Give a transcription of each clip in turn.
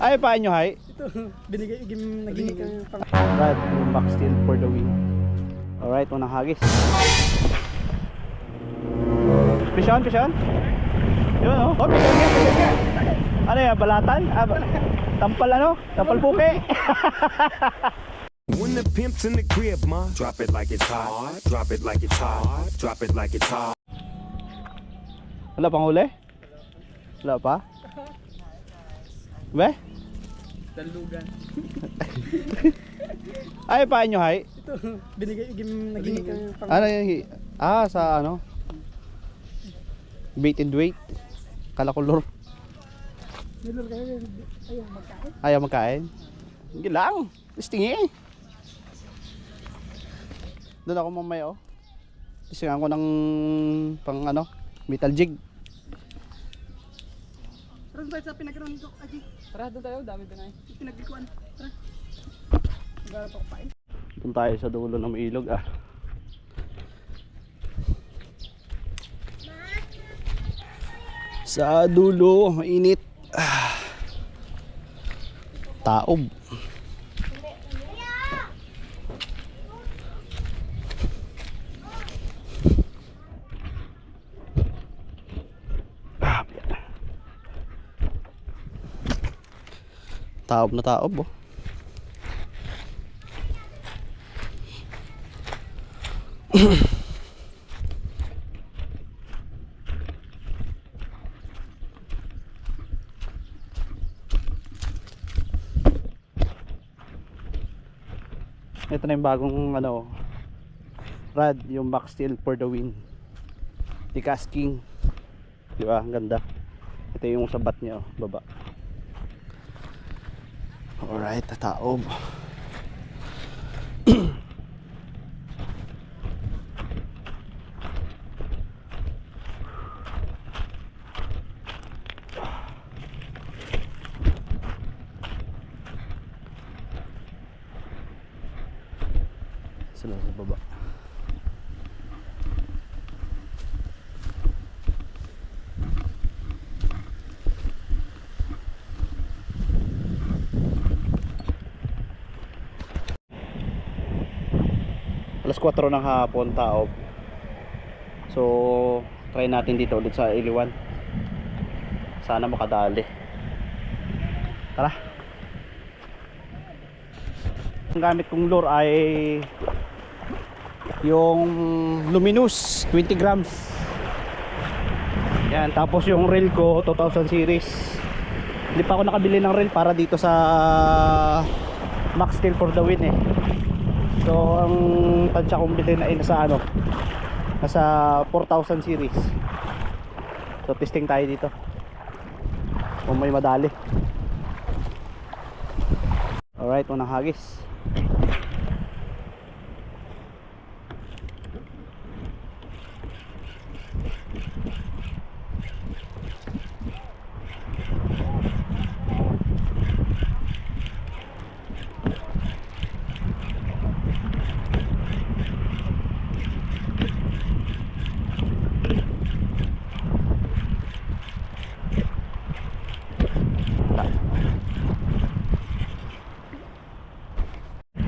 Ay, paano nyo, hay? Ito, naging Rad, yung back steel for the win. Alright, unang hagis. Pisyon. Yun, oh. Oh, pisyon nga. Ano yan, balatan? Tampal ano? Tampal puke. When the pimp's in the crib, ma, drop it like it's hot. Drop it like it's hot. Drop it like it's hot. Wala pang huli? Wala pa? Be? dalugan. Ay, paano nyo, hay? Ito, naging Ano yung... sa ano? Bait and weight. Kala ko lure. nilor kayo, ayaw magkain. Ayaw magkain? Hindi lang. Listingi eh. Doon ako mamaya, oh. Tisingan ko ng pang ano, metal jig. Tara tayo sa pinagkaroon ko, Aji. Tara, doon tayo, dami doon ay. Pinaglikuan. Tara. Magharap ako pain. Doon tayo sa dulo ng ilog, ah. Sa dulo, mainit. Taob. Taob na taob, oh. Ito na yung bagong ano, rad, yung back steel for the win. Decasking. Di ba? Ang ganda. Ito yung sabat niya, oh, baba. Alright, tataob. Sila sa baba. Alas 4 ng hapon, taob. So, try natin dito ulit sa Iliwan. Sana makadali. Tara. Ang gamit kong lure ay yung Luminous 20 grams. Yan, tapos yung reel ko 2000 series. Hindi pa ako nakabili ng reel para dito sa Max Steel for the win eh. So ang tansya kong bilhin ay nasa ano, nasa 4000 series. So testing tayo dito kung may madali. Alright, unang hagis.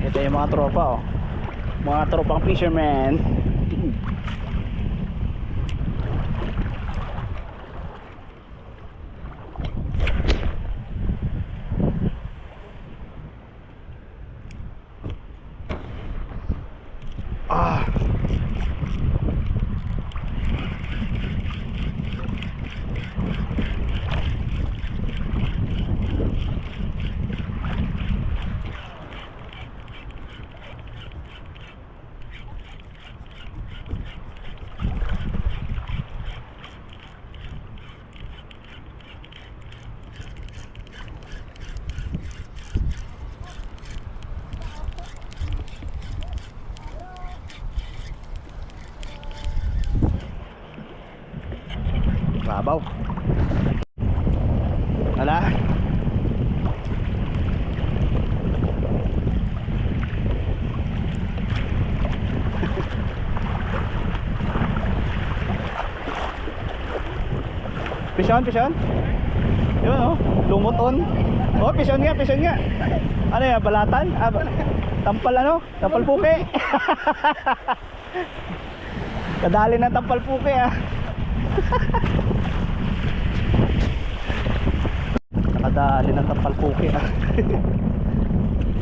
Ito yung mga tropa, oh. Mga tropang fisherman. Babaw. Wala. Pisyon. Yun oh, lumuton. Oh, pisyon nga, pisyon nga. Ano yan, balatan? Tampal ano? Tampal puke. Kadali ng tampal puke ah. Nakadali ng tampal puke ah.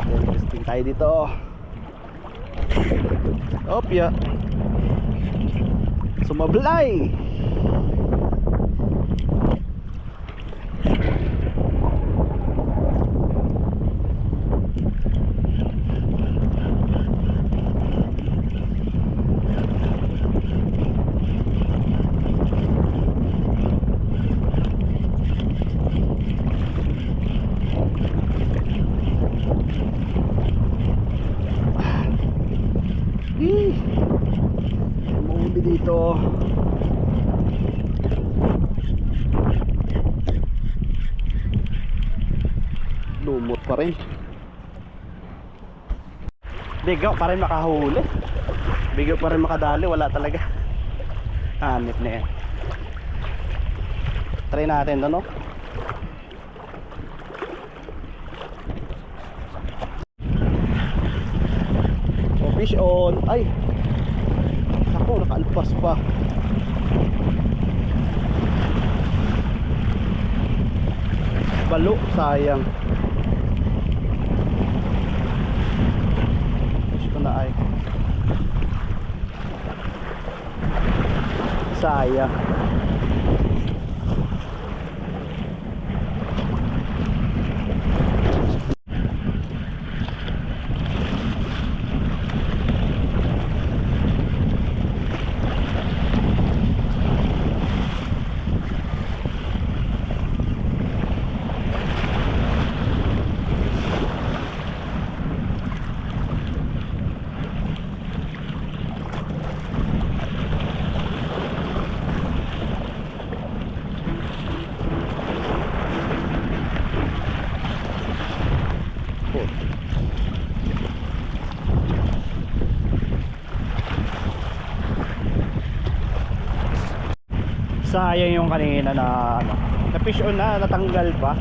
Interesting tayo dito. Opya. Sumablay. Umuwi dito. Lumot pa rin. Bigaw pa rin makahuli. Bigaw pa rin makadali. Wala talaga. Hanip na yan. Try natin to, no? Fish on. Ay, ako nakaalpas pa. Balo, sayang. Fish ko na ay. Sayang. Sayang yung kanina na ano, na fish on na natanggal pa.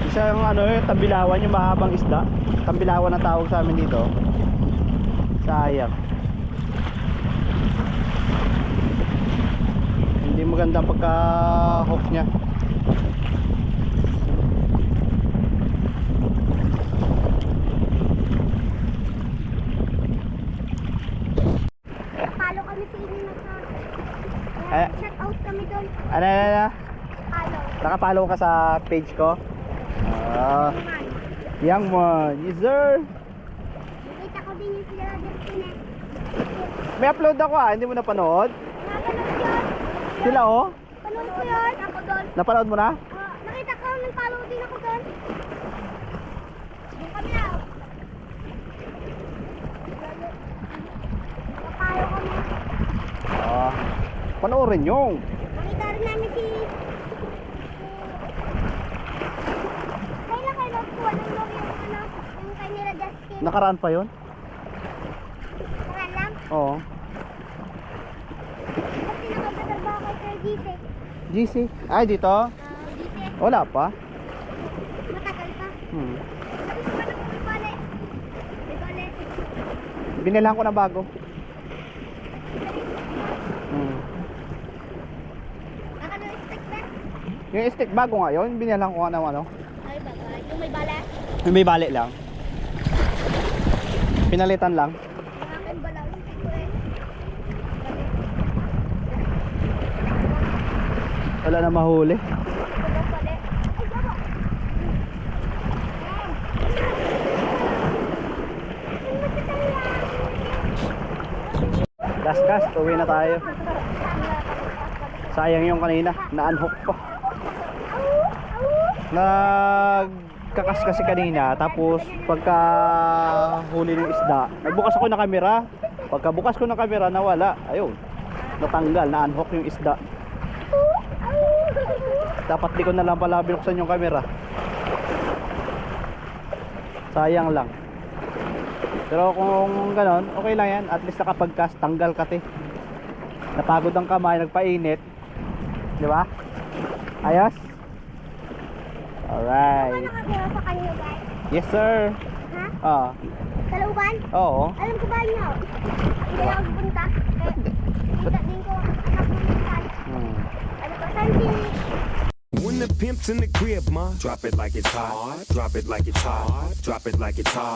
Isa yung ano, yung tambilawan, yung mahabang isda. Tambilawan na tawag sa amin dito. Sayang. Hindi maganda ang pagka-hook niya. Palo kami sa inyo na Eh. shout out kami doon. Ano? Palo. Nakapalo ka sa page ko? Ah, Naman. young one. Yes sir. Nakita ko din yung sila Justin eh. May upload ako ah, hindi mo napanood? Napanood yun. Sila oh? Panood ko yun. Ako doon. Napanood mo na? Nakita ko nang palo din ako doon. Doon kami na. Napalo kami. Ah, panoorin yung. Nakita rin namin si... Kailan kayo nagkuha ng log yung ano, yung kay nila Justin? Nakaraan pa yon? Saka lang. Oo. Kasi nakapagtrabaho kay Sir GC. GC? Ay dito? GC, Wala pa? matagal pa. Hmm. Sabi ko pa na may bale. May bale. Binilang ko na bago. Hmm. Nakano-stick na? Yung stick bago nga yun, binilang ko nga ng ano. Ay, baba. Yung may bala. Yung may bali lang. Pinalitan lang. Akin bala. Yung stick ko eh. Wala na mahuli. Bala, bale. Ay, baba. Last cast, uwi na tayo. Sayang yung kanina, na-unhook pa. Nagkakas kasi kanina, tapos pagka huli ng isda, nagbukas ako ng kamera. Pagka bukas ko ng kamera, nawala. Ayun, natanggal, na-unhook yung isda. Dapat di ko na lang pala binuksan yung kamera. Sayang lang. Pero kung ganon, okay lang yan. At least nakapag-cast, tanggal kati. Napagod ang kamay, nagpainit. Di ba? Ayos? Ano Alright. nakatira sa kanyo, guys? Yes, sir. Ha? Ah, Sa looban? oo. Alam ko ba niyo? Hindi ako pupunta. Kita din ko anak ng minsan. Ano ko, saan si... When the pimp's in the crib, ma, drop it like it's hot. Drop it like it's hot. Drop it like it's hot.